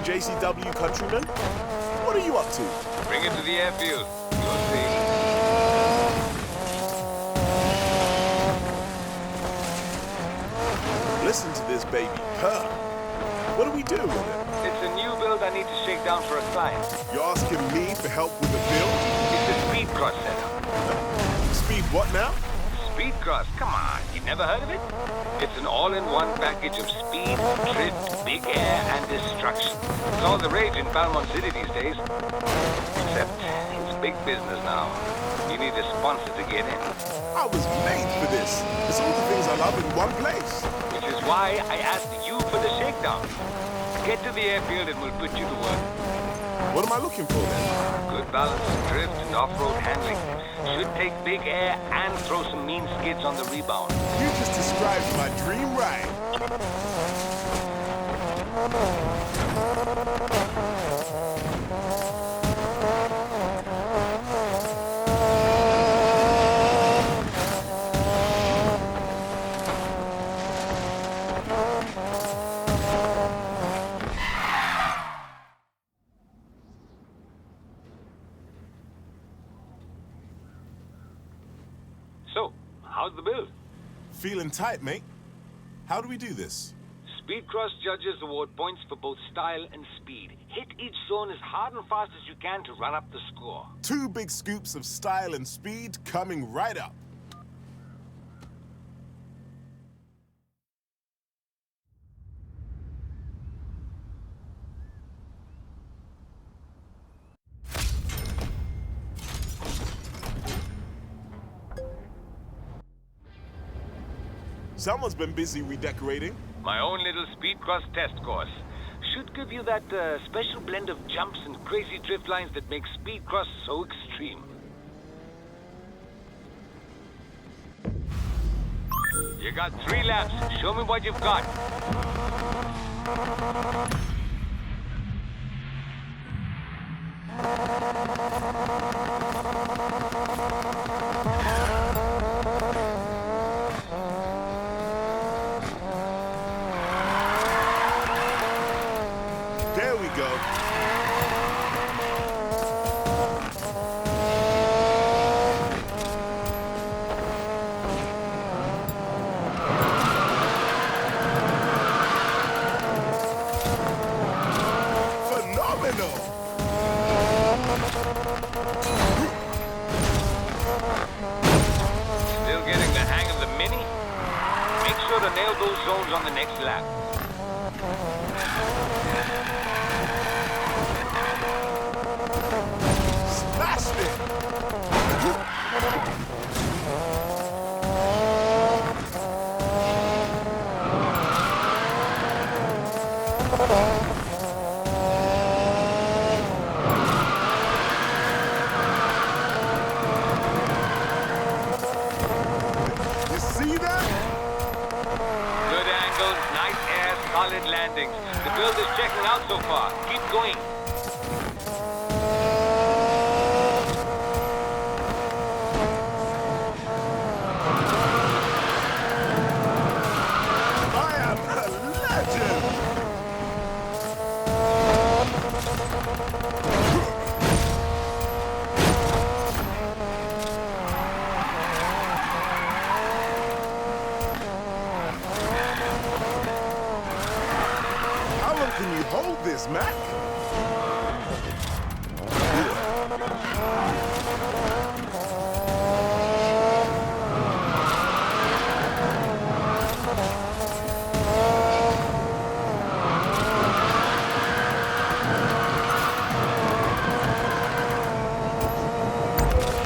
JCW, countryman? What are you up to? Bring it to the airfield. You'll see. Listen to this baby purr. What do we do with it? It's a new build I need to shake down for a client. You're asking me for help with the build? It's a speed cross setup. Speed what now? Speed cross? Come on, you've never heard of it? It's an all-in-one package of speed, drift, big air, and destruction. It's all the rage in Belmont City these days. Except it's big business now. You need a sponsor to get in. I was made for this. It's all the things I love in one place. Which is why I asked you for the shakedown. Get to the airfield and we'll put you to work. What am I looking for then? Good balance, drift, and off-road handling. Should take big air and throw some mean skids on the rebound. You just described my dream ride. So, how's the build? Feeling tight, mate. How do we do this? Speed Cross judges award points for both style and speed. Hit each zone as hard and fast as you can to run up the score. 2 big scoops of style and speed coming right up. Someone's been busy redecorating. My own little Speed Cross test course. Should give you that special blend of jumps and crazy drift lines that make Speed Cross so extreme. You got 3 laps. Show me what you've got. There we go. Phenomenal! Still getting the hang of the Mini? Make sure to nail those zones on the next lap. Smashed it! You see that? Good angles, nice air, solid landings. The build is checking out so far. Keep going. I am a legend! How long can you hold this, Mac?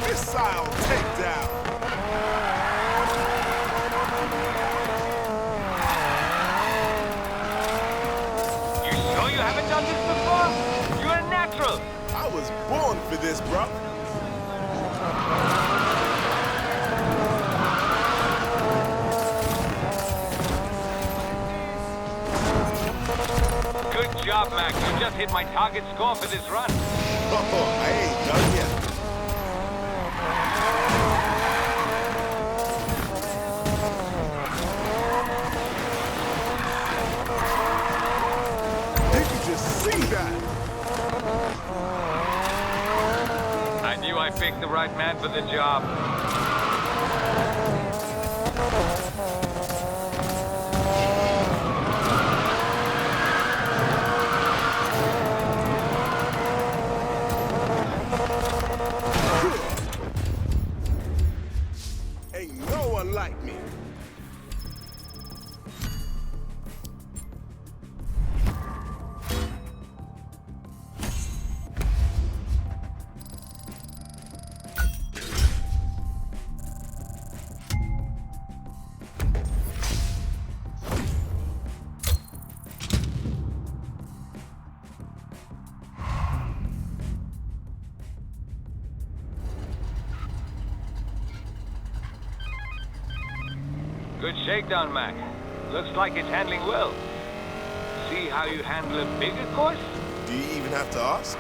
Missile takedown! You sure you haven't done this before? You're a natural. I was born for this, bro. Good job, Mac. You just hit my target score for this run. Oh, I ain't done yet. Did you just see that? I picked the right man for the job. Ain't no one like me. Good shakedown, Mac. Looks like it's handling well. See how you handle a bigger course? Do you even have to ask?